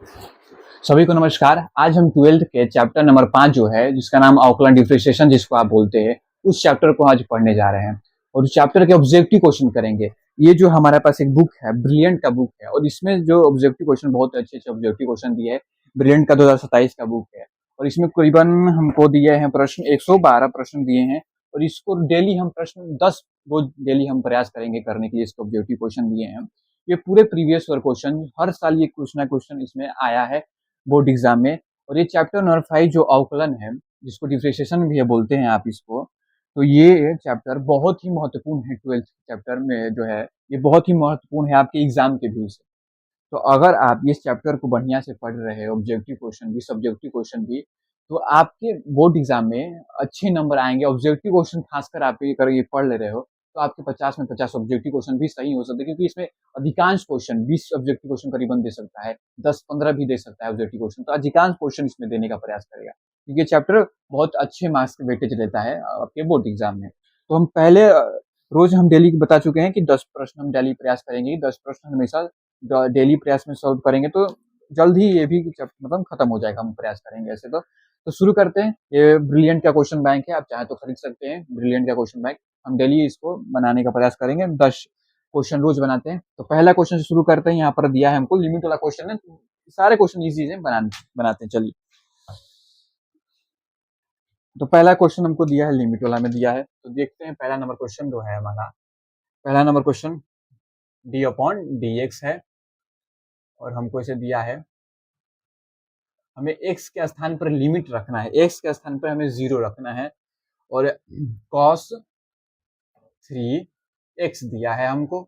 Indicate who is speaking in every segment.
Speaker 1: सभी को नमस्कार। आज हम 12th के चैप्टर नंबर 5 जो है, जिसका नाम अवकलन डिफरेंशिएशन जिसको आप बोलते हैं, उस चैप्टर को आज पढ़ने जा रहे हैं और उस चैप्टर के ऑब्जेक्टिव क्वेश्चन करेंगे। ये जो हमारे पास एक बुक है, ब्रिलियंट का बुक है और इसमें जो ऑब्जेक्टिव क्वेश्चन बहुत अच्छे ऑब्जेक्टिव क्वेश्चन दिए हैं। ब्रिलियंट का 2027 का बुक है और इसमें करीबन हमको दिए हैं प्रश्न 112 प्रश्न दिए हैं और इसको डेली हम प्रश्न 10 रोज डेली हम प्रयास करेंगे करने के लिए। इसको ऑब्जेक्टिव क्वेश्चन दिए हैं। ये पूरे प्रीवियस ईयर क्वेश्चन, हर साल ये कुछ ना क्वेश्चन इसमें आया है बोर्ड एग्जाम में। और ये चैप्टर नंबर 5 जो अवकलन है, जिसको डिफरेंशिएशन भी बोलते हैं आप इसको, तो ये चैप्टर बहुत ही महत्वपूर्ण है। 12th चैप्टर में जो है, ये बहुत ही महत्वपूर्ण है आपके एग्जाम के व्यू से। तो अगर आप इस चैप्टर को बढ़िया से पढ़ रहे हैं, ऑब्जेक्टिव क्वेश्चन भी सब्जेक्टिव क्वेश्चन भी, तो आपके बोर्ड एग्जाम में अच्छे नंबर आएंगे। ऑब्जेक्टिव क्वेश्चन खासकर आप ये पढ़ ले रहे हो तो आपके 50 में 50 ऑब्जेक्टिव क्वेश्चन भी सही हो सकते हैं, क्योंकि इसमें अधिकांश क्वेश्चन 20 ऑब्जेक्टिव क्वेश्चन करीबन दे सकता है, 10-15 भी दे सकता है ऑब्जेक्टिव क्वेश्चन। तो अधिकांश क्वेश्चन इसमें देने का प्रयास करेगा, क्योंकि ये चैप्टर बहुत अच्छे मार्क्स के वेटेज रहता है आपके बोर्ड एग्जाम में। तो हम पहले रोज हम डेली बता चुके हैं कि 10 प्रश्न हम डेली प्रयास करेंगे। 10 प्रश्न हमेशा डेली प्रयास में सॉल्व करेंगे तो जल्द ही ये भी मतलब खत्म हो जाएगा। हम प्रयास करेंगे ऐसे। तो शुरू करते हैं। ये ब्रिलियंट का क्वेश्चन बैंक है, आप चाहे तो खरीद सकते हैं ब्रिलियंट का क्वेश्चन बैंक। हम डेली इसको बनाने का प्रयास करेंगे। 10 क्वेश्चन रोज बनाते हैं। तो पहला क्वेश्चन से शुरू करते हैं। यहाँ पर दिया है हमको लिमिट वाला क्वेश्चन है, सारे क्वेश्चन इजी है बनाते हैं। चलिए, तो पहला क्वेश्चन हमको दिया है लिमिट वाला में दिया है, तो देखते हैं पहला नंबर क्वेश्चन जो है हमारा। पहला number question D upon d x है और हमको इसे दिया है, हमें x के स्थान पर लिमिट रखना है। x के स्थान पर हमें 0 रखना है और cos 3x दिया है हमको।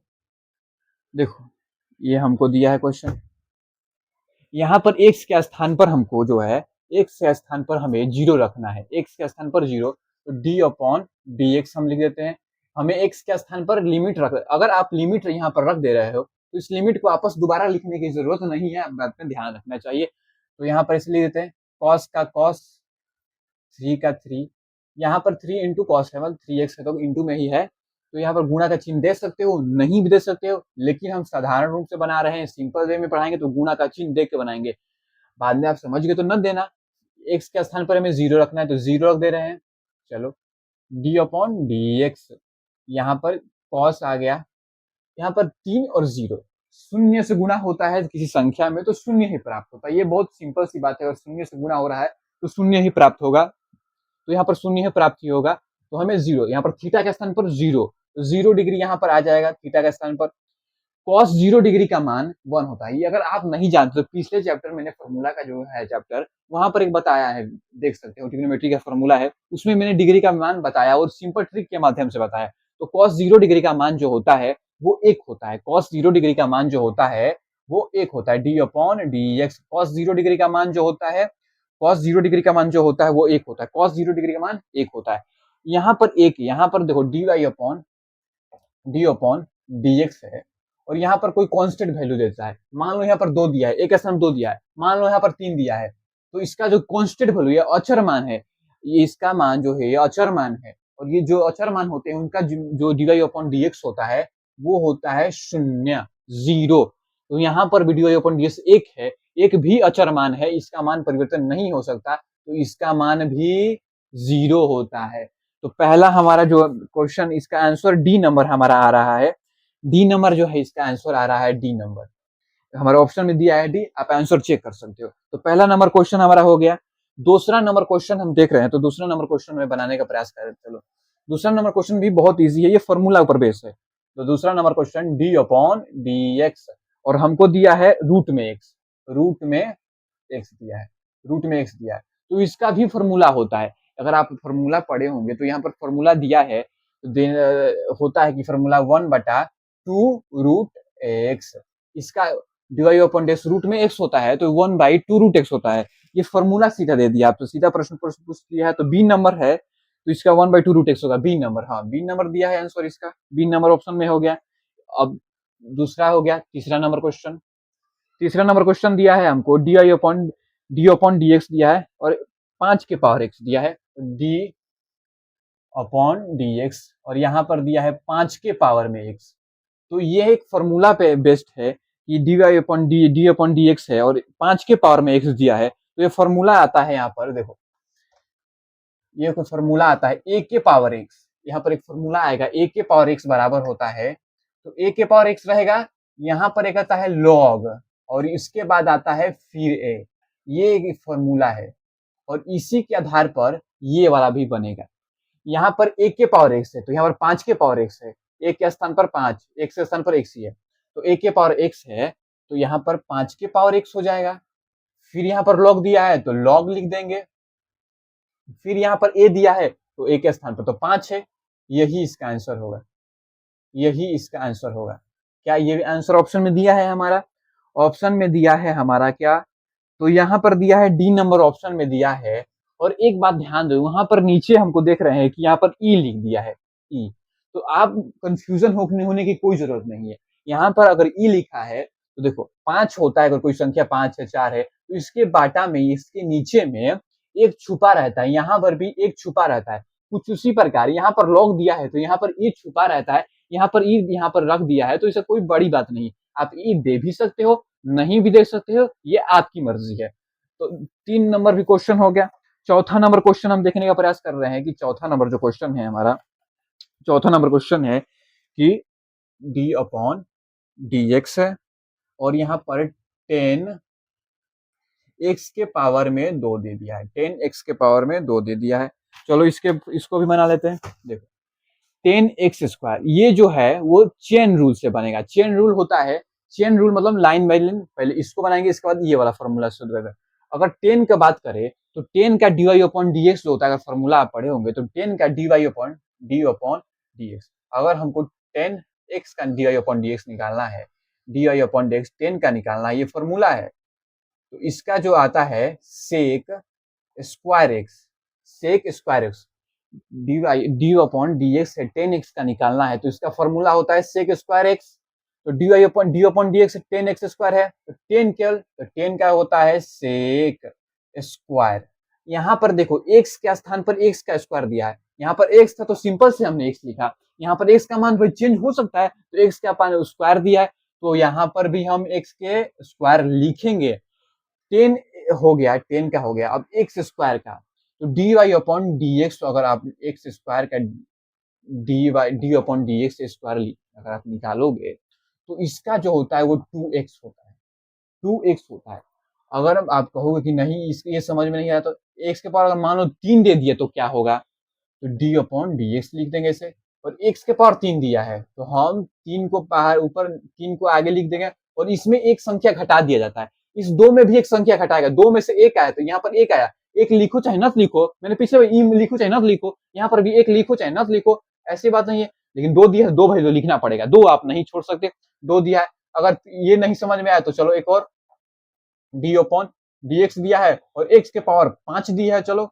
Speaker 1: देखो, ये हमको दिया है क्वेश्चन। यहाँ पर x के स्थान पर हमको जो है, x के स्थान पर हमें 0 रखना है। x के स्थान पर 0, तो d अपॉन डी एक्स हम लिख देते हैं। हमें x के स्थान पर लिमिट रख, अगर आप लिमिट यहाँ पर रख दे रहे हो तो इस लिमिट को वापस दोबारा लिखने की जरूरत नहीं है, बात में ध्यान रखना चाहिए। तो यहाँ पर इसलिए देते हैं cos का cos, 3 का 3, यहाँ पर 3 इंटू कॉस है, मतलब 3x है तो इंटू में ही है। तो यहाँ पर गुणा का चिन्ह दे सकते हो, नहीं भी दे सकते हो, लेकिन हम साधारण रूप से बना रहे हैं, सिंपल वे में पढ़ाएंगे तो गुणा का चिन्ह देख के बनाएंगे। बाद में आप समझ गए तो न देना। x के स्थान पर हमें 0 रखना है तो 0 रख दे रहे हैं। चलो, d अपॉन डी एक्स, यहाँ पर cos आ गया, यहाँ पर 3 और 0 शून्य से गुणा होता है किसी संख्या में तो शून्य ही प्राप्त होता है। ये बहुत सिंपल सी बात है, अगर शून्य से गुणा हो रहा है तो शून्य ही प्राप्त होगा। तो यहाँ पर शून्य ही प्राप्त ही होगा, तो हमें 0, यहाँ पर थीटा के स्थान पर 0, तो 0 डिग्री यहाँ पर आ जाएगा थीटा के स्थान पर। cos 0 डिग्री का मान 1 होता है। ये अगर आप नहीं जानते तो पिछले चैप्टर मैंने फॉर्मूला का जो है चैप्टर, वहां पर एक बताया है, देख सकते हो, ट्रिग्नोमेट्री का फॉर्मूला है, उसमें मैंने डिग्री का मान बताया और सिंपल ट्रिक के माध्यम से बताया। तो cos 0 डिग्री का मान जो होता है वो 1 होता है। cos 0 डिग्री का मान जो होता है वो 1 होता है, D upon d x. cos 0 degree का मान जो होता है, cos 0 डिग्री का मान जो होता है वो 1 होता है। cos 0 डिग्री का मान 1 होता है। यहाँ पर एक, यहाँ पर देखो d y upon d x है और यहाँ पर कोई कांस्टेंट वैल्यू देता है। मान लो यहाँ पर 2 दिया है, एक स्थान 2 दिया है, मान लो यहाँ पर 3 दिया है, तो इसका जो कांस्टेंट वैल्यू है, अचर मान है, ये इसका मान जो है ये अचर मान है। और ये जो अचर मान होते हैं उनका जो d y upon d x होता है वो होता है 0, 0। तो यहाँ पर भी d y upon d x 1 है, एक भी अचर मान है, इसका मान परिवर्तन नहीं हो सकता, तो इसका मान भी 0 होता है। तो पहला हमारा जो क्वेश्चन, इसका आंसर डी नंबर हमारा आ रहा है। डी नंबर जो है इसका आंसर आ रहा है डी नंबर, हमारे ऑप्शन में दिया है डी, आप आंसर चेक कर सकते हो। तो पहला नंबर क्वेश्चन हमारा हो गया। दूसरा नंबर क्वेश्चन हम देख रहे हैं, तो दूसरा नंबर क्वेश्चन में बनाने का प्रयास करें। चलो, दूसरा नंबर क्वेश्चन भी बहुत इजी है, ये फॉर्मूला ऊपर बेस है। तो दूसरा number question D upon d x और हमको दिया है रूट में एक्स, रूट में एक्स दिया है, रूट में एक्स दिया है, तो इसका भी फॉर्मूला होता है। अगर आप फॉर्मूला पढ़े होंगे तो यहाँ पर फॉर्मूला दिया है, तो होता है कि फॉर्मूला 1/2 रूट एक्स, इसका डिवाइड अपॉन डेस रूट में एक्स होता है तो 1/2 रूट एक्स होता है। ये फॉर्मूला सीधा दे दिया आप, तो सीधा प्रश्न पूछ दिया है, तो बी नंबर है तो इसका 1/2 रूट एक्स होगा, बी नंबर। हाँ, बी नंबर दिया है आंसर इसका, बी नंबर ऑप्शन में हो गया। अब दूसरा हो गया, तीसरा नंबर क्वेश्चन। तीसरा नंबर क्वेश्चन दिया है हमको डी अपॉन डी एक्स दिया है और 5 के पावर एक्स दिया है, डी अपॉन डी एक्स, और यहाँ पर दिया है 5 के पावर में एक्स। तो ये एक फॉर्मूला पे बेस्ड है कि डी अपॉन डी एक्स है और 5 के पावर में एक्स दिया है, तो ये फॉर्मूला आता है यहाँ पर देखो, ये कोई फॉर्मूला आता है ए के पावर एक्स, यहाँ पर एक फॉर्मूला आएगा ए के पावर एक्स बराबर होता है, तो ए के पावर एक्स रहेगा, यहाँ पर एक आता है लॉग और इसके बाद आता है फिर ए, ये एक फॉर्मूला है और इसी के आधार पर ये वाला भी बनेगा। यहाँ पर ए के पावर एक्स है तो यहाँ पर 5 के पावर एक्स है, ए के स्थान पर 5, एक्स के स्थान पर एक्स ही है, तो ए के पावर एक्स है तो यहाँ पर 5 के पावर एक्स हो जाएगा। फिर यहाँ पर लॉग दिया है तो लॉग लिख देंगे, फिर यहाँ पर ए दिया है तो ए के स्थान पर तो 5 है, यही इसका आंसर होगा, यही इसका आंसर होगा। क्या ये आंसर ऑप्शन में दिया है हमारा? ऑप्शन में दिया है हमारा क्या? तो यहाँ पर दिया है डी नंबर ऑप्शन में दिया है। और एक बात ध्यान दो, वहां पर नीचे हमको देख रहे हैं कि यहाँ पर ई लिख दिया है, ई, तो आप कंफ्यूजन होने की कोई जरूरत नहीं है। यहाँ पर अगर ई लिखा है तो देखो 5 होता है, अगर कोई संख्या 5 है 4 है तो इसके बाटा में इसके नीचे में एक छुपा रहता है, यहाँ पर भी एक छुपा रहता है। कुछ उसी प्रकार यहाँ पर लॉग दिया है तो यहाँ पर ई छुपा रहता है, यहाँ पर ई यहाँ पर रख दिया है, तो इसे कोई बड़ी बात नहीं, आप ई दे भी सकते हो नहीं भी दे सकते हो, ये आपकी मर्जी है। तो 3 नंबर भी क्वेश्चन हो गया। चौथा नंबर क्वेश्चन हम देखने का प्रयास कर रहे हैं कि चौथा नंबर जो क्वेश्चन है हमारा, चौथा नंबर क्वेश्चन है कि डी अपॉन डी एक्स है और यहाँ पर 10 एक्स के पावर में 2 दे दिया है, 10 एक्स के पावर में 2 दे दिया है। चलो इसको भी बना लेते हैं। देखो 10 एक्स स्क्वायर, ये जो है वो चेन रूल से बनेगा। चेन रूल होता है, चेन रूल मतलब लाइन बाई लाइन, पहले इसको बनाएंगे इसके बाद ये वाला फॉर्मूला शुरू करेंगे। अगर 10 का बात करें तो 10 का d y upon d x जो होता है, अगर फॉर्मूला आप पढ़े होंगे तो 10 का d y upon d x, अगर हमको 10 एक्स का d y upon d x निकालना है, d y upon d x 10 का निकालना है, ये फॉर्मूला है। तो इसका जो आता है sec square x, sec square x d upon d x है, 10x का निकालना है तो इसका फॉर्मूला होता है सेक स्क्वायर एक्स, तो D upon d x 10x square है तो 10 केवल, तो 10 का होता है सेक स्क्वायर। यहाँ पर देखो x के स्थान पर x का स्क्वायर दिया है, यहाँ पर x था तो सिंपल से हमने x लिखा, यहाँ पर x का मान भाई चेंज हो सकता है तो x का स्क्वायर दिया है तो यहाँ पर भी हम x के स्क्वायर लिखेंगे। 10 हो गया, 10 का हो गया, अब एक्स स्क्वायर का, तो d y upon d x, तो अगर आप एक्स स्क्वायर का d upon d x square अगर आप निकालोगे तो इसका जो होता है वो 2x होता है, 2x होता है। अगर आप कहोगे कि नहीं ये समझ में नहीं आया तो एक्स के पावर अगर मान लो 3 दे दिए तो क्या होगा, तो डी अपॉन डी एक्स लिख देंगे इसे, और एक्स के पावर 3 दिया है तो हम 3 को बाहर ऊपर 3 को आगे लिख देंगे और इसमें एक संख्या घटा दिया जाता है, इस 2 में भी एक संख्या घटाएगा, 2 में से 1 आया तो यहाँ पर 1 आया, एक लिखो चाहे नत लिखो, मैंने पिछले लिखो चाहे नत लिखो, यहाँ पर भी एक लिखो चाहे नत लिखो, ऐसी बात नहीं है, लेकिन 2 दिया है 2 भाई तो लिखना पड़ेगा, 2 आप नहीं छोड़ सकते, 2 दिया है। अगर ये नहीं समझ में आया तो चलो एक और, डी अपॉन डी एक्स दिया है और एक्स के पावर 5 दिया है, चलो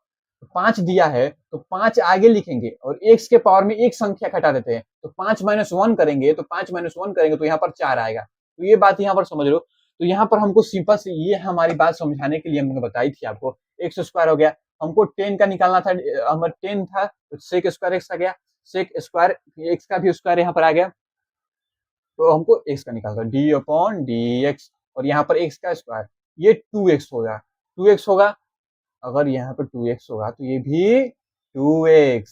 Speaker 1: 5 दिया है तो 5 आगे लिखेंगे और एक्स के पावर में एक संख्या घटा देते हैं तो 5 माइनस 1 करेंगे, तो 5 माइनस 1 करेंगे तो यहाँ पर 4 आएगा, तो ये बात यहाँ पर समझ लो। तो यहाँ पर हमको सिंपल से ये हमारी बात समझाने के लिए हमने बताई थी आपको, एक्स स्क्वायर हो गया, हमको 10 का निकालना था, हमारा 10 था तो सेक स्क्वायर एक्स आ गया, सेक स्क्वायर एक्स का भी स्क्वायर यहाँ पर आ गया, तो हमको एक्स का निकालना डी अपॉन डी एक्स, और यहाँ पर एक्स का स्क्वायर, ये 2x होगा, 2x होगा, अगर यहाँ पर 2x होगा तो ये भी 2x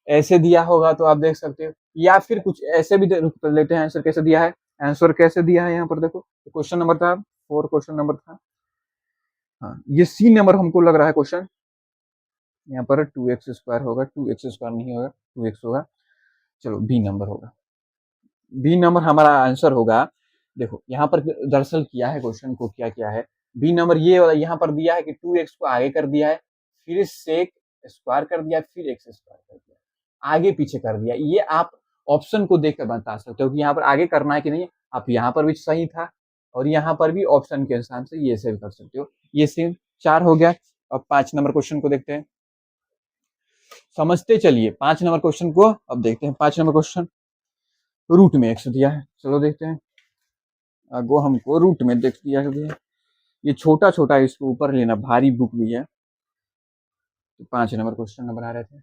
Speaker 1: ऐसे दिया होगा, तो आप देख सकते हो, या फिर कुछ ऐसे भी लेते हैं आंसर कैसे दिया है, आंसर कैसे दिया है यहाँ पर देखो, क्वेश्चन नंबर था 4, क्वेश्चन नंबर था, हाँ ये सी नंबर हमको लग रहा है क्वेश्चन, यहाँ पर 2x स्क्वायर होगा, 2x स्क्वायर नहीं होगा 2x होगा, चलो बी नंबर होगा, बी नंबर हमारा आंसर होगा। देखो यहाँ पर दरअसल किया है क्वेश्चन को, क्या किया है, बी नंबर ये वाला यहाँ पर दिया है कि 2x को आगे कर दिया है, फिर सेक स्क्वायर कर दिया, फिर एक्स स्क्वायर कर दिया, आगे पीछे कर दिया, ये आप ऑप्शन को देखकर बता सकते हो कि यहाँ पर आगे करना है कि नहीं, आप यहाँ पर भी सही था और यहाँ पर भी ऑप्शन के हिसाब से ये सेव कर सकते हो, ये सेम 4 हो गया। अब 5 नंबर क्वेश्चन को देखते हैं, समझते चलिए 5 नंबर क्वेश्चन को, अब देखते हैं 5 नंबर क्वेश्चन, रूट में एक्स दिया है, चलो देखते हैं, वो हमको रूट में देख दिया है, ये छोटा छोटा है, इसको ऊपर लेना, भारी बुक भी है, तो 5 नंबर क्वेश्चन नंबर आ रहे थे,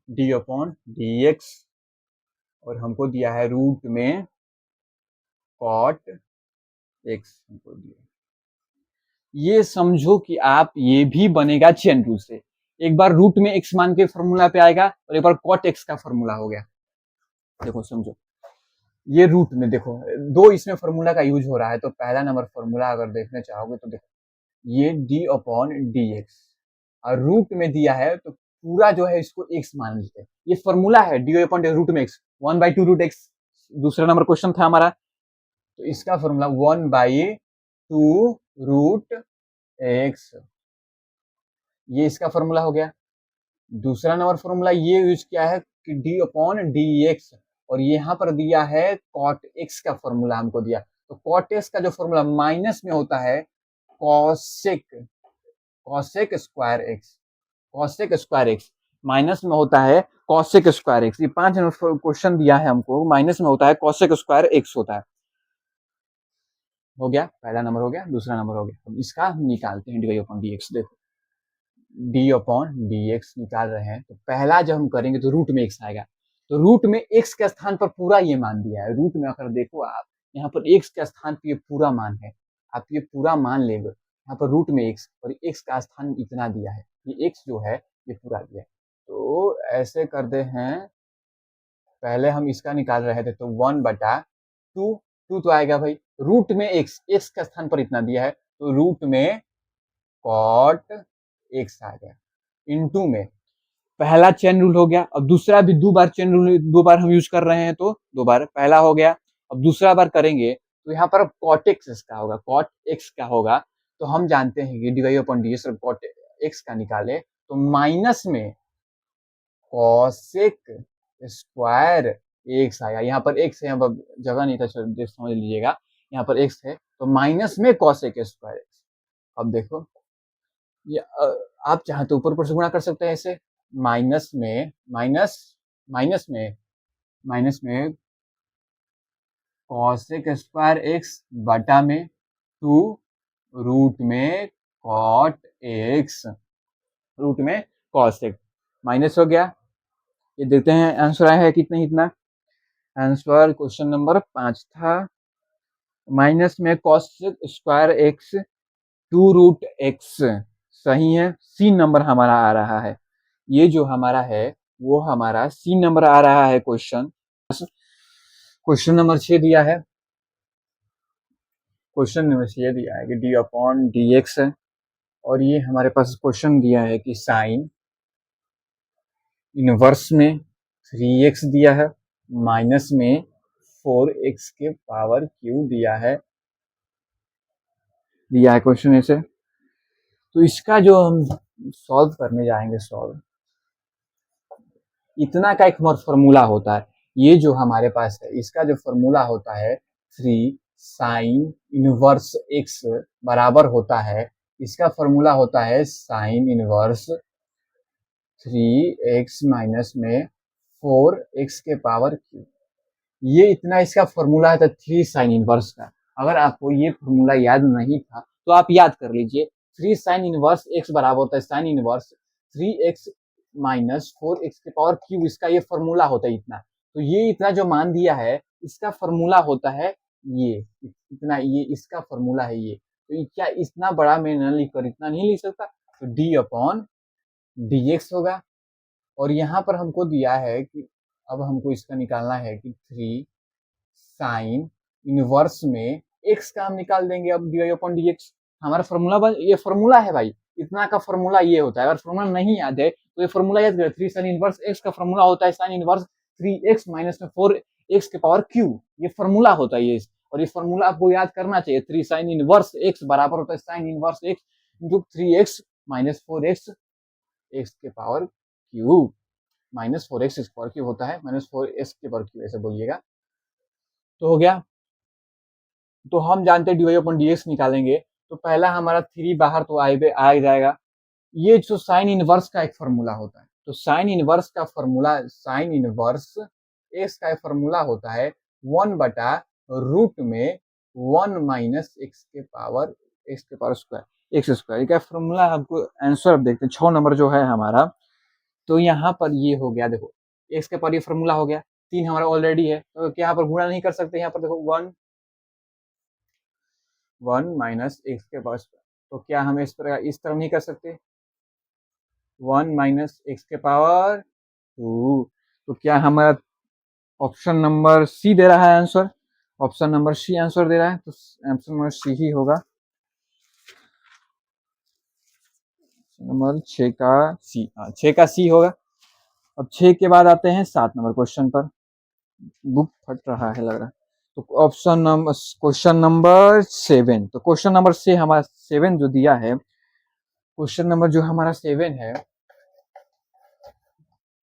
Speaker 1: डी अपॉन डी एक्स और हमको दिया है रूट में कॉट एक्स हमको दिया। ये समझो कि आप ये भी बनेगा चेन रूल से, एक बार रूट में एक्स मान के फॉर्मूला पे आएगा और एक बार कॉट एक्स का फॉर्मूला हो गया। देखो समझो, ये रूट में देखो दो इसमें फॉर्मूला का यूज हो रहा है, तो पहला नंबर फॉर्मूला अगर देखना चाहोगे तो देखो ये डी अपॉन डी एक्स, और रूट में दिया है तो पूरा जो है इसको एक्स मान लेते हैं। ये फॉर्मूला है डी अपॉन रूट में एक्स, 1/2 रूट एक्स। दूसरा नंबर क्वेश्चन था हमारा, तो इसका फॉर्मूला 1/2 रूट एक्स, ये इसका फॉर्मूला हो गया। दूसरा नंबर फॉर्मूला ये यूज किया है कि डी अपॉन डी एक्स, और यहाँ पर दिया है कॉट एक्स का फॉर्मूला हमको दिया, तो कॉट एक्स का जो फॉर्मूला माइनस में होता है cosec, cosec square x, cosec square x minus में होता है कॉसेक स्क्वायर एक्स। ये 5 नंबर क्वेश्चन दिया है हमको, माइनस में होता है कॉसेक स्क्वायर एक्स होता है। हो गया, पहला नंबर हो गया, दूसरा नंबर हो गया। अब इसका हम निकालते हैं डी अपॉन डी एक्स। देखो डी अपॉन डी एक्स निकाल रहे हैं, तो पहला जब हम करेंगे तो रूट में एक्स आएगा, तो रूट में एक्स के स्थान पर पूरा ये मान दिया है। रूट में अगर देखो आप यहाँ पर एक्स के स्थान पर ये पूरा मान है, आप ये पूरा मान लेंगे, यहाँ पर रूट में एक्स और एक्स का स्थान इतना दिया है, ये एक्स जो है ये पूरा दिया है। तो ऐसे करते हैं, पहले हम इसका निकाल रहे थे तो 1/2, 2 तो आएगा भाई, रूट में एक्स, एक्स का स्थान पर इतना दिया है तो रूट में कॉट एक्स आ गया, इनटू में पहला चेन रूल हो गया। अब दूसरा भी 2 बार चेन रूल, 2 बार हम यूज कर रहे हैं तो 2 बार, पहला हो गया। अब दूसरा बार करेंगे तो यहाँ पर कॉट एक्स का होगा, कॉट एक्स का होगा, तो हम जानते हैं कि divide upon d x, cot x का निकाले तो माइनस में कॉसेक स्क्वायर एक्स आया। यहाँ पर एक्स है, यहाँ पर जगह नहीं था, समझ लीजिएगा, यहाँ पर एक्स है तो माइनस में कॉसेक स्क्वायर एक्स। अब देखो ये आप चाहे तो ऊपर ऊपर से गुणा कर सकते हैं ऐसे, माइनस में माइनस, माइनस में कॉसेक स्क्वायर एक्स बटा में 2 रूट में कॉट एक्स, रूट में कॉसेक, माइनस हो गया। ये देखते हैं आंसर आया है कितना, इतना आंसर क्वेश्चन नंबर 5 था, माइनस में cosec square x 2 root x, सही है। सी नंबर हमारा आ रहा है, ये जो हमारा है वो हमारा सी नंबर आ रहा है क्वेश्चन। क्वेश्चन नंबर 6 दिया है, क्वेश्चन नंबर 6 दिया है कि डी अपॉन डी एक्स है, और ये हमारे पास क्वेश्चन दिया है कि साइन इनवर्स में 3x दिया है, माइनस में 4x के पावर क्यू दिया है क्वेश्चन ऐसे। तो इसका जो हम सॉल्व करने जाएंगे, सॉल्व इतना का एक फॉर्मूला होता है, ये जो हमारे पास है इसका जो फॉर्मूला होता है 3 साइन इनवर्स x बराबर होता है, इसका फॉर्मूला होता है साइन इनवर्स 3x माइनस में 4x के पावर क्यू। ये इतना इसका फॉर्मूला है, तो 3 साइन इनवर्स का। अगर आपको ये फॉर्मूला याद नहीं था तो आप याद कर लीजिए, 3 साइन इनवर्स x बराबर होता है sine inverse 3x minus 4x के पावर क्यू, इसका ये फॉर्मूला होता है इतना। तो ये इतना जो मान दिया है इसका फॉर्मूला होता है ये इतना, ये इसका फॉर्मूला है ये। तो क्या इतना बड़ा मैं न लिखकर इतना नहीं लिख सकता, तो डी अपॉन डी एक्स होगा। और यहाँ पर हमको दिया है कि अब हमको इसका निकालना है कि 3 साइन इनवर्स में x का हम निकाल देंगे। अब डी अपॉन डी एक्स हमारा फॉर्मूला, ये फॉर्मूला है भाई, इतना का फॉर्मूला ये होता है। अगर फॉर्मूला नहीं याद है तो ये फॉर्मूला याद करें, 3 साइन इनवर्स x का फॉर्मूला होता है साइन इनवर्स 3x माइनस में 4x के पावर q, ये फॉर्मूला होता है ये। और ये फॉर्मूला आपको याद करना चाहिए, 3 साइन इनवर्स x बराबर होता है sine inverse x into 3x minus 4x x के power q, minus 4x square cube होता है, माइनस 4x के पावर क्यूब ऐसे बोलिएगा। तो हो गया, तो हम जानते हैं डी अपॉन डी एक्स निकालेंगे, तो पहला हमारा 3 बाहर तो आ जाएगा। ये जो साइन इनवर्स का एक फॉर्मूला होता है, तो साइन इनवर्स का फॉर्मूला, साइन इनवर्स एक्स का फॉर्मूला होता है 1/रूट में 1 माइनस एक्स के पावर स्क्वायर एक्स स्क्वायर का फॉर्मूला। हमको आंसर अब देखते हैं 6 नंबर जो है हमारा, तो यहाँ पर ये हो गया, देखो एक्स के पावर ये फॉर्मूला हो गया, 3 हमारा ऑलरेडी है, तो यहाँ पर गुणा नहीं कर सकते, यहाँ पर देखो 1 1 माइनस एक्स के पावर स्क्वायर। तो क्या हम इस तरह नहीं कर सकते? 1 माइनस एक्स के पावर 2। तो क्या हमारा ऑप्शन नंबर सी दे रहा है answer? Option number C answer दे रहा है, तो ऑप्शन नंबर सी ही होगा। नंबर 6 का सी, 6 का सी होगा। अब 6 के बाद आते हैं 7 नंबर क्वेश्चन पर। बुक फट रहा है लग रहा है। तो ऑप्शन नंबर क्वेश्चन नंबर 7। तो क्वेश्चन नंबर से हमारा 7 जो दिया है, क्वेश्चन नंबर जो हमारा 7 है,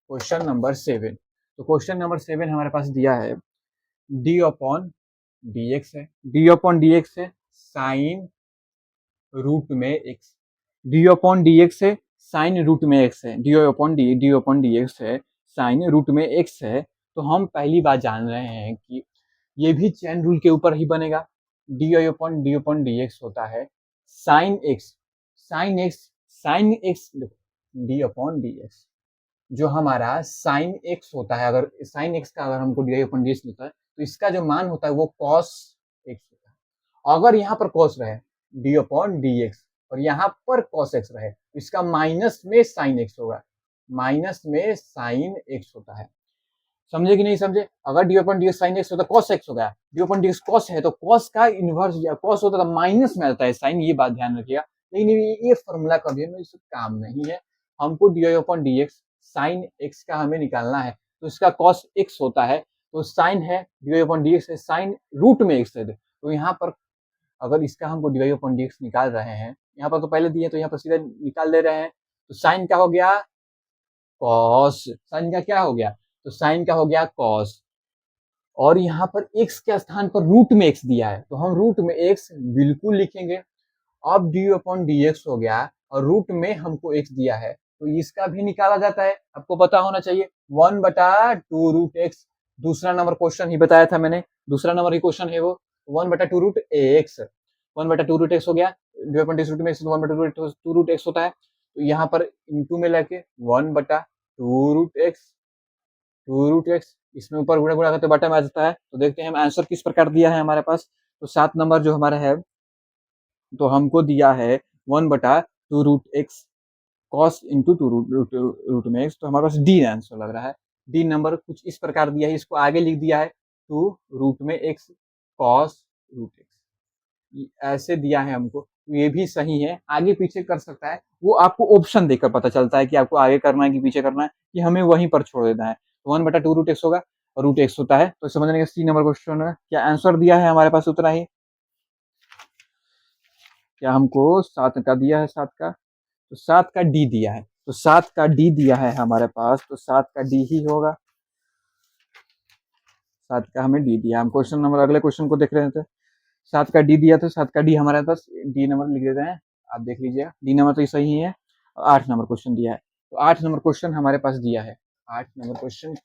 Speaker 1: क्वेश्चन नंबर 7। तो क्वेश्चन नंबर 7 हमारे पास दिया है डी अपॉन डी एक्स है। डी अपॉन डी एक्स है साइन रूट में x. D upon d x है साइन रूट में एक्स है। डी अपॉन डी एक्स है साइन रूट में एक्स है। तो हम पहली बात जान रहे हैं कि ये भी चैन रूल के ऊपर ही बनेगा। डी अपॉन डी एक्स होता है sine x. Sine x d upon d x जो हमारा साइन एक्स होता है। अगर साइन एक्स का अगर हमको डी अपॉन डी एक्स होता है तो इसका जो मान होता है वो कॉस एक्स होता है। अगर यहाँ पर कॉस रहे डी अपॉन डी एक्स और यहाँ पर कॉस एक्स रहे तो इसका माइनस में साइन एक्स होगा। माइनस में साइन एक्स होता है। समझे कि नहीं समझे? अगर D upon d x sine x होता है कॉस एक्स हो गया। D upon d x cos है तो कॉस का इनवर्स कॉस होता है माइनस में आता है साइन। ये बात ध्यान रखिएगा। लेकिन ये फॉर्मूला कभी हमें काम नहीं है। हमको D upon d x sine x का हमें निकालना है तो इसका कॉस एक्स होता है। तो साइन है डी अपॉन डी एक्स है साइन रूट में एक्स है। तो यहाँ पर अगर इसका हमको डी अपॉन डी एक्स निकाल रहे हैं, यहाँ पर तो पहले दिए तो यहाँ पर सीधा निकाल दे रहे हैं। तो साइन क्या हो गया? कॉस। साइन का क्या हो गया? तो साइन का हो गया कॉस। और यहाँ पर x के स्थान पर रूट में x दिया है तो हम रूट में x बिल्कुल लिखेंगे। अब डी अपॉन डी एक्स हो गया और रूट में हमको x दिया है तो इसका भी निकाला जाता है। आपको पता होना चाहिए 1/2 रूट एक्स। दूसरा नंबर क्वेश्चन ही बताया था मैंने। दूसरा नंबर ही क्वेश्चन है वो 1/2 रूट एक्स। 1/2 रूट एक्स हो गया। डी अपॉन डी रूट में 1/2 रूट एक्स होता है। तो यहाँ पर इंटू में लेके 1/2 रूट एक्स 2 रूट एक्स इसमें ऊपर गुणा गुणा करते बटा में आ जाता है। तो देखते हैं हम आंसर किस प्रकार दिया है हमारे पास। तो 7 नंबर जो हमारा है तो हमको दिया है 1/2 root x cos into 2 root में एक्स। तो हमारे पास डी आंसर लग रहा है। डी नंबर कुछ इस प्रकार दिया है, इसको आगे लिख दिया है 2 रूट में एक्स कॉस रूट एक्स। ऐसे दिया है हमको। ये भी सही है, आगे पीछे कर सकता है। वो आपको ऑप्शन देकर पता चलता है कि आपको आगे करना है कि पीछे करना है कि हमें वहीं पर छोड़ देना है। तो 1/2 रूट एक्स होगा और रूट एक्स होता है। तो समझने का सी नंबर क्वेश्चन है क्या आंसर दिया है हमारे पास उतना ही। क्या हमको 7 का दिया है? 7 का तो 7 का डी दिया है। तो 7 का डी दिया है हमारे पास तो 7 का डी ही होगा। 7 का हमें डी दिया। हम क्वेश्चन नंबर अगले क्वेश्चन को देख रहे थे। 7 का डी दिया तो 7 का डी हमारे पास डी नंबर लिख देते हैं। आप देख लीजिएगा डी नंबर तो सही है। 8 नंबर क्वेश्चन दिया है। तो 8 नंबर क्वेश्चन हमारे पास दिया है। 8 नंबर क्वेश्चन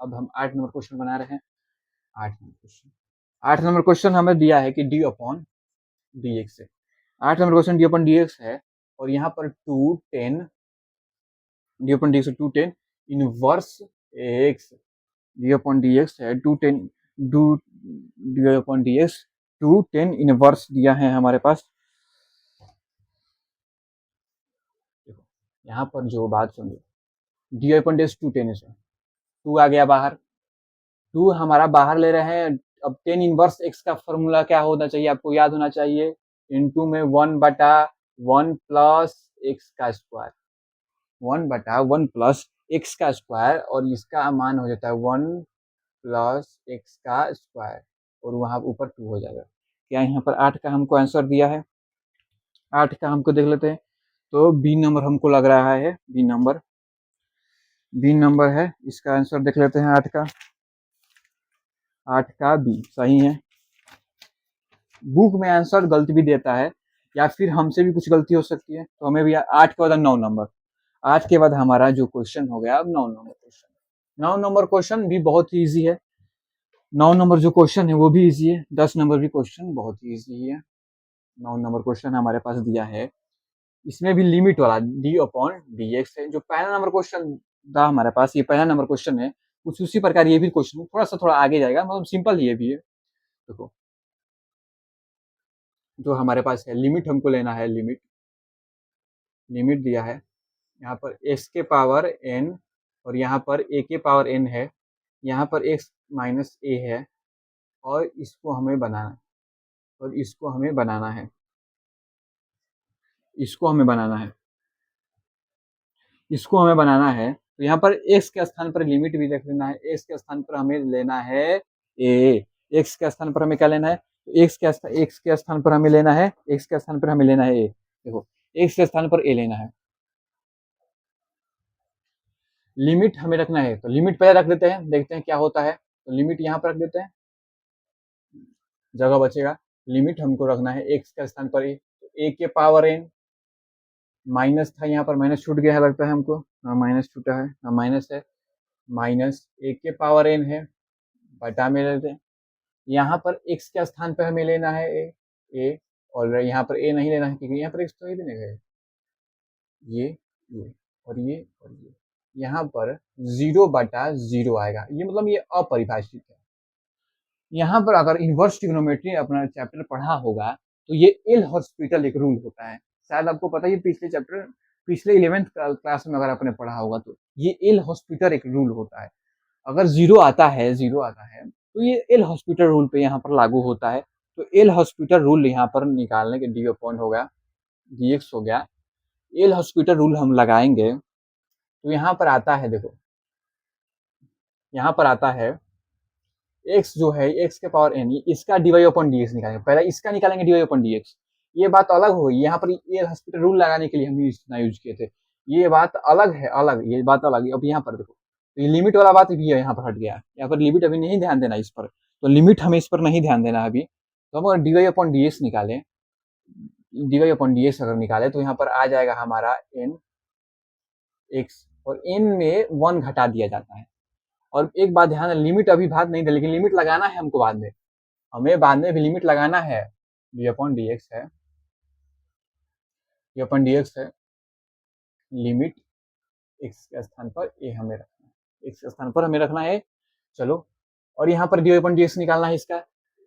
Speaker 1: अब हम 8 नंबर क्वेश्चन बना रहे हैं। 8 नंबर क्वेश्चन हमें दिया है कि डी अपॉन डी एक्स है। 8 number question D upon d x है और यहाँ पर 210 D upon d x 210 inverse x. D upon d x है 210 D upon d x 210 inverse दिया है हमारे पास। देखो यहाँ पर जो बात सुनिए डी अपॉन डी एक्स 210 है। 2 आ गया बाहर। 2 हमारा बाहर ले रहे हैं। अब 10 इनवर्स एक्स का फॉर्मूला क्या होना चाहिए? आपको याद होना चाहिए इनटू में 1/1 प्लस एक्स का स्क्वायर। 1/1 प्लस एक्स का स्क्वायर और इसका मान हो जाता है 1 प्लस एक्स का स्क्वायर और वहां ऊपर 2 हो जाएगा। क्या यहाँ पर 8 का हमको आंसर दिया है? 8 का हमको देख लेते हैं। तो बी नंबर हमको लग रहा है। बी नंबर है इसका आंसर देख लेते हैं। 8 का बी सही है। बुक में आंसर गलती भी देता है या फिर हमसे भी कुछ गलती हो सकती है। तो हमें भी 8 के बाद 9 नंबर। 8 के बाद हमारा जो क्वेश्चन हो गया अब 9 नंबर क्वेश्चन। 9 नंबर क्वेश्चन भी बहुत ही ईजी है। 9 नंबर जो क्वेश्चन है वो भी इजी है। 10 नंबर भी क्वेश्चन बहुत ही इजी है। 9 नंबर क्वेश्चन हमारे पास दिया है। इसमें भी लिमिट वाला डी अपॉन डी एक्स है। जो पहला नंबर क्वेश्चन था हमारे पास, ये पहला नंबर क्वेश्चन है। कुछ उसी प्रकार ये भी क्वेश्चन थोड़ा आगे जाएगा, मतलब सिंपल ही ये भी है। देखो जो हमारे पास है लिमिट हमको लेना है, लिमिट दिया है यहाँ पर x के पावर n और यहाँ पर a के पावर n है, यहाँ पर x माइनस a है और इसको हमें बनाना है और इसको हमें बनाना है, इसको हमें बनाना है, इसको हमें बनाना है। तो यहाँ पर x के स्थान पर लिमिट भी रख लेना है, x के स्थान पर हमें लेना है a, x के स्थान पर हमें क्या लेना है, x के स्थान पर हमें लेना है, x के स्थान पर हमें लेना है a। देखो x के स्थान पर a लेना है, लिमिट हमें रखना है तो लिमिट पहले रख देते हैं, देखते हैं क्या होता है। तो लिमिट यहाँ पर रख देते हैं, जगह बचेगा। लिमिट हमको रखना है x के स्थान पर a, तो a के पावर n, माइनस था यहाँ पर, माइनस छूट गया है लगता है हमको, हाँ माइनस छूटा है, हाँ माइनस है, माइनस a के पावर n है, बटा में लेते हैं। यहाँ पर x के स्थान पर हमें लेना है a, और यहाँ पर a नहीं लेना है क्योंकि यहाँ पर x तो ही देने गए, ये और ये और ये, यहाँ पर 0/0 आएगा, ये मतलब ये अपरिभाषित है। यहाँ पर अगर इनवर्स ट्रिग्नोमेट्री अपना चैप्टर पढ़ा होगा तो ये एल हॉस्पिटल एक रूल होता है, शायद आपको पता ही, पिछले चैप्टर पिछले 11th क्लास में अगर आपने पढ़ा होगा तो ये एल हॉस्पिटल एक रूल होता है। अगर जीरो आता है तो ये एल हॉस्पिटल रूल पे यहाँ पर लागू होता है। तो एल हॉस्पिटल रूल यहाँ पर निकालने के डी अपॉन हो गया, dx हो गया, एल हॉस्पिटल रूल हम लगाएंगे तो यहाँ पर आता है, देखो यहाँ पर आता है x जो है x के पावर n, इसका dy अपॉन dx निकालेंगे, पहले इसका निकालेंगे dy अपॉन dx। ये बात अलग हो गई, यहाँ पर ये हॉस्पिटल रूल लगाने के लिए हम इतना यूज किए थे, ये बात अलग है, अलग ये बात अलग है। अब यहाँ पर देखो तो ये लिमिट वाला बात भी है, यहाँ पर हट गया, यहाँ पर लिमिट अभी नहीं ध्यान देना इस पर, तो लिमिट हमें इस पर नहीं ध्यान देना अभी। तो हम अगर dy अपॉन dx निकालें, dy अपॉन dx अगर निकाले तो यहाँ पर आ जाएगा हमारा n x, और n में 1 घटा दिया जाता है। और एक बात ध्यान है, लिमिट अभी बात नहीं दे, लेकिन लिमिट लगाना है हमको बाद में, हमें बाद में भी लिमिट लगाना है। डी अपॉन डी एक्स है, डी अपॉन डी एक्स है, लिमिट एक्स के स्थान पर ए हमें रखना है, एक्स के स्थान पर हमें रखना है। चलो, और यहाँ पर डी अपॉन डी एक्स निकालना है, इसका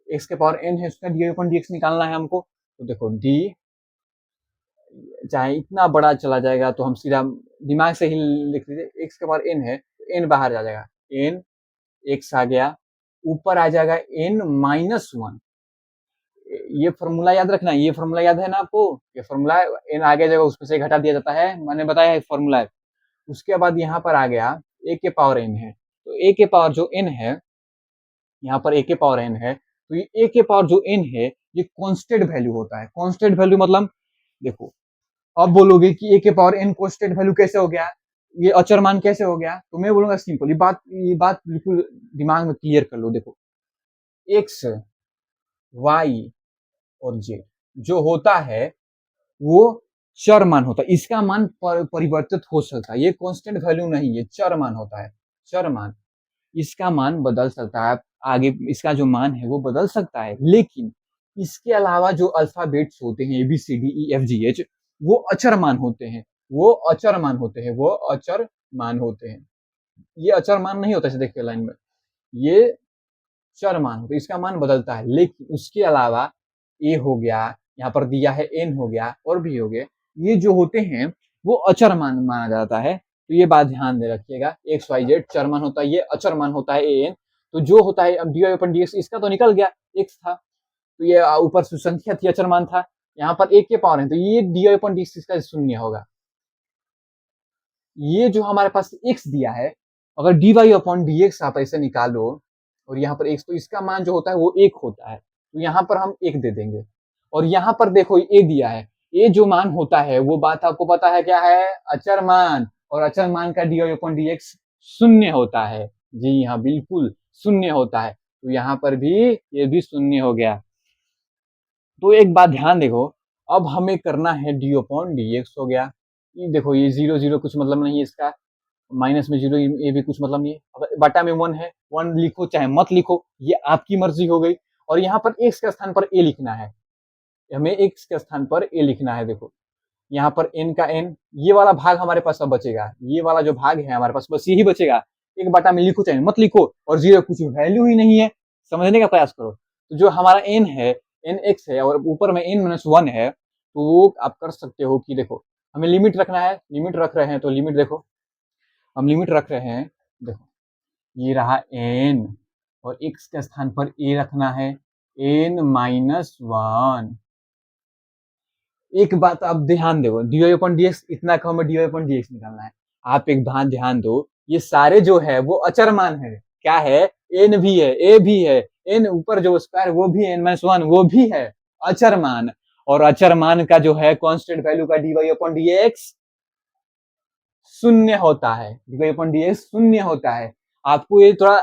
Speaker 1: एक्स के पावर एन है, उसका डी अपॉन डी एक्स निकालना है हमको। तो देखो डी चाहे इतना बड़ा चला जाएगा तो हम सीधा दिमाग से ही लिख लीजिए, एक्स के पावर एन है तो एन बाहर आ जाएगा, एन एक्स आ गया, ऊपर आ जाएगा n-1। ये फॉर्मूला याद रखना, ये फॉर्मूला याद है ना आपको, ये फॉर्मूला n आगे जाएगा उसमें से घटा दिया जाता है, मैंने बताया है फॉर्मूला। उसके बाद यहाँ पर आ गया a के पावर n है, तो a के पावर जो n है, यहाँ पर a के पावर n है, तो ये a के पावर जो n है ये कांस्टेंट वैल्यू होता है। कांस्टेंट वैल्यू मतलब देखो, अब बोलोगे कि a के पावर n कांस्टेंट वैल्यू कैसे हो गया, ये अचर मान कैसे हो गया, तो मैं बोलूंगा सिंपल, ये बात बिल्कुल दिमाग में क्लियर कर लो। देखो x y और z जो होता है वो चर मान होता है, इसका मान परिवर्तित हो सकता है, ये कांस्टेंट वैल्यू नहीं, ये चर मान होता है, चर मान, इसका मान बदल सकता है, आगे इसका जो मान है वो बदल सकता है। लेकिन इसके अलावा जो अल्फाबेट्स होते हैं A B C D E F G H, वो अचर मान होते हैं, वो अचर मान होते हैं, वो अचर मान होते हैं। ये अचर मान नहीं होता, देखिए लाइन में, ये चर मान होता है, इसका मान बदलता है। लेकिन उसके अलावा ए हो गया, यहाँ पर दिया है एन हो गया, और भी हो गए, ये जो होते हैं वो अचर मान माना जाता है। तो ये बात ध्यान दे रखिएगा, एक्स वाई जेड चर मान होता है, ये अचर मान होता है ए एन। तो जो होता है, अब डी वाई अपन डी एक्स, इसका तो निकल गया, एक्स था तो ये ऊपर संख्या थी, अचर मान था, यहाँ पर एक के पावर है तो ये डी वाई अपन डी एक्स इसका शून्य होगा। ये जो हमारे पास एक्स दिया है, अगर d y upon d x आप ऐसे निकालो, और यहाँ पर एक्स, तो इसका मान जो होता है वो एक होता है, तो यहाँ पर हम एक दे देंगे। और यहाँ पर देखो ए दिया है, ए जो मान होता है वो बात आपको पता है क्या है, अचर मान, और अचर मान का d y upon d x शून्य होता है। जी हाँ, बिल्कुल शून्य होता है, तो यहाँ पर भी ये भी शून्य हो गया। तो एक बात ध्यान देखो, अब हमें करना है डी अपॉन डी एक्स हो गया, ये देखो ये 0 कुछ मतलब नहीं है इसका, माइनस में 0 ये भी कुछ मतलब नहीं है, अगर बटा में 1 है, 1 लिखो चाहे मत लिखो, ये आपकी मर्जी हो गई। और यहाँ पर x के स्थान पर a लिखना है, हमें x के स्थान पर a लिखना है। देखो यहाँ पर n का n, ये वाला भाग हमारे पास अब बचेगा, ये वाला जो भाग है हमारे पास बस यही बचेगा, एक बटा में लिखो चाहे मत लिखो, और 0 कुछ वैल्यू ही नहीं है, समझने का प्रयास करो। तो जो हमारा n है, एन एक्स है और ऊपर में एन माइनस वन है, तो वो आप कर सकते हो कि देखो हमें लिमिट रखना है, लिमिट रख रहे हैं तो लिमिट देखो, हम लिमिट रख रहे हैं, देखो ये रहा एन और एक्स के स्थान पर ए रखना है, एन माइनस वन। एक बात आप ध्यान दो, d y upon d x इतना का हमें d y upon d x निकालना है। आप एक बात ध्यान दो, ये सारे जो है वो अचर मान है, क्या है, एन भी है, ए भी है, एन ऊपर जो स्क्वायर वो भी है, एन माइनस वन वो भी है, अचर मान। और अचर मान का जो है कांस्टेंट वैल्यू का d y upon d x शून्य होता है, d y upon d x शून्य होता है। आपको ये थोड़ा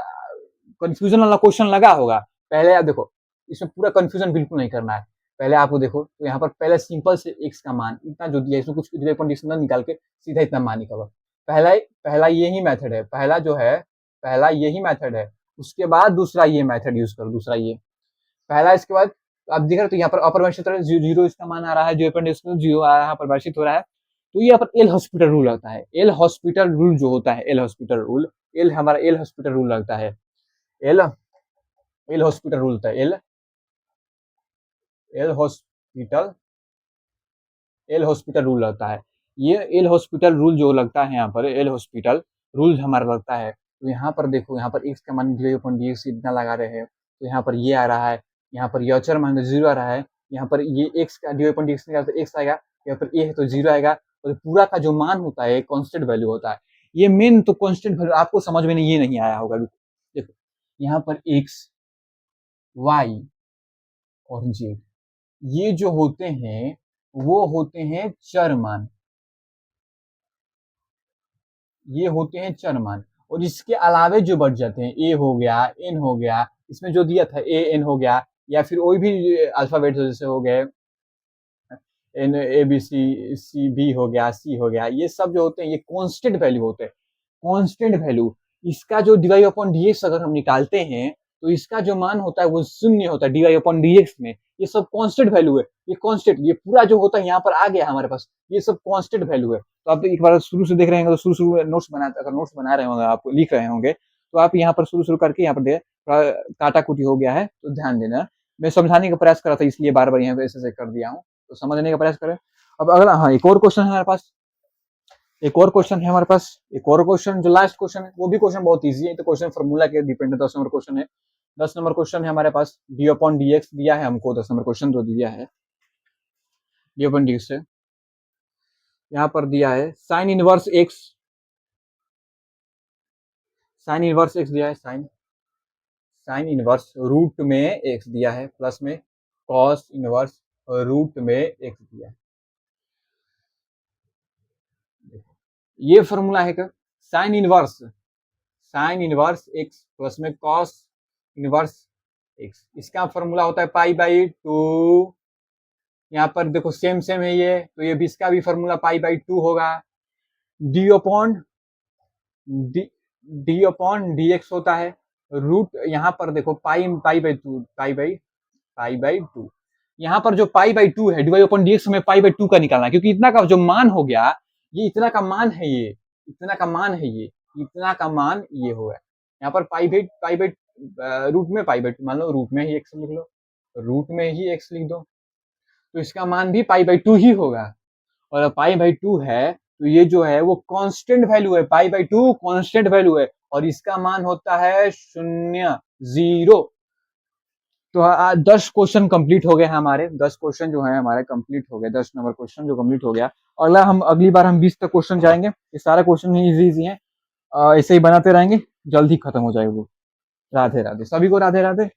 Speaker 1: कंफ्यूजन वाला क्वेश्चन लगा होगा, पहले आप देखो, इसमें पूरा कंफ्यूजन बिल्कुल नहीं करना है। पहले आपको देखो तो यहाँ पर पहले सिंपल से एक्स का मान इतना जो दिया, इसमें कुछ कंडीशनल निकाल के सीधा इतना मान निकालो। पहला यही मेथड है, पहला जो है पहला यही मेथड है। उसके बाद दूसरा ये मेथड यूज करो, दूसरा ये पहला, इसके बाद आप देख रहे हो तो यहाँ पर अपरिभाषित जीरो इसका मान आ रहा है, जीरो आ रहा है, परिभाषित हो रहा है। तो यहाँ पर एल हॉस्पिटल रूल लगता है, एल हॉस्पिटल रूल जो होता है, एल हॉस्पिटल रूल, एल हमारा एल हॉस्पिटल रूल लगता है, एल एल हॉस्पिटल रूल था, L hospital, L hospital rule लगता है। ये एल हॉस्पिटल रूल जो लगता है यहाँ पर, एल हॉस्पिटल रूल हमारा लगता है। तो यहाँ पर देखो, यहाँ पर एक्स का मान डी अपॉन डी एक्स इतना लगा रहे हैं, तो यहाँ पर ये आ रहा है, यहाँ पर ये अचर मान जीरो आ रहा है, यहाँ पर ये एक्स का डी अपॉन डी एक्स निकाला तो एक्स आएगा, यहाँ पर ए है तो जीरो आएगा, और पूरा का जो मान होता है कांस्टेंट वैल्यू होता है। ये मेन तो कांस्टेंट वैल्यू आपको समझ में ये नहीं आया होगा। देखो यहाँ पर एक्स, वाई और जेड ये जो होते हैं वो होते हैं चर मान, ये होते हैं चर मान। और इसके अलावे जो बढ़ जाते हैं, ए हो गया, एन हो गया, इसमें जो दिया था ए एन हो गया, या फिर कोई भी अल्फाबेट जैसे हो गए N A B C, C B हो गया, सी हो गया, ये सब जो होते हैं ये कांस्टेंट वैल्यू होते हैं, कांस्टेंट वैल्यू। इसका जो d y upon d x अगर हम निकालते हैं तो इसका जो मान होता है वो शून्य होता है d y upon d x में। ये सब कांस्टेंट वैल्यू है, ये कांस्टेंट, ये पूरा जो होता है यहाँ पर आ गया हमारे पास, ये सब कांस्टेंट वैल्यू है। तो आप एक बार शुरू से देख रहे हैं तो शुरू में नोट्स अगर नोट्स बना रहे होंगे, आप लिख रहे होंगे, तो आप यहाँ पर शुरू करके यहाँ पर थोड़ा काटा कुटी हो गया है तो ध्यान देना। मैं समझाने का प्रयास कर रहा था इसलिए बार बार यहाँ पे ऐसे कर दिया हूँ, तो समझने का प्रयास करें। अब अगला, हाँ एक और क्वेश्चन है हमारे पास, एक और क्वेश्चन है हमारे पास, एक और क्वेश्चन जो लास्ट क्वेश्चन है वो भी क्वेश्चन बहुत इजी है। तो क्वेश्चन फॉर्मूला के डिपेंड है, 10 नंबर क्वेश्चन है, 10 नंबर क्वेश्चन है हमारे पास। डी अपॉन डी एक्स दिया है हमको, 10 नंबर क्वेश्चन जो दिया है डी अपॉन डी एक्स से, यहाँ पर दिया है sine inverse x, sine inverse x दिया है, साइन इनवर्स रूट में एक्स दिया है, प्लस में कॉस इनवर्स रूट में एक्स दिया है। ये फॉर्मूला है क्या, साइन इनवर्स एक्स प्लस में कॉस इनवर्स एक्स, इसका फॉर्मूला होता है पाई बाई टू। यहाँ पर देखो सेम है ये, तो ये भी इसका भी फॉर्मूला पाई बाई टू होगा। डी अपॉन डी एक्स होता है रूट, यहाँ पर देखो पाई बाई टू, यहाँ पर जो पाई बाई टू है d y upon d x में पाई बाई टू का निकालना है, क्योंकि इतना का जो मान हो गया, ये इतना का मान है, ये इतना का मान है, ये इतना का मान ये हो गया। यहाँ पर पाई बाई रूट में पाई बाई टू, मान लो रूट में ही एक्स लिख लो, रूट में ही एक्स लिख दो, तो इसका मान भी पाई बाई टू ही होगा। और पाई बाई टू है तो ये जो है वो कांस्टेंट वैल्यू है, पाई बाई टू कांस्टेंट वैल्यू है, और इसका मान होता है शून्य, जीरो। तो 10 क्वेश्चन कंप्लीट हो गए हमारे, 10 क्वेश्चन जो है हमारे कंप्लीट हो गए, 10 नंबर क्वेश्चन जो कंप्लीट हो गया। अगली बार हम 20 तक क्वेश्चन जाएंगे, ये सारे क्वेश्चन इजी है, ऐसे ही बनाते रहेंगे, जल्द ही खत्म हो जाएगा वो। राधे राधे, सभी को राधे राधे।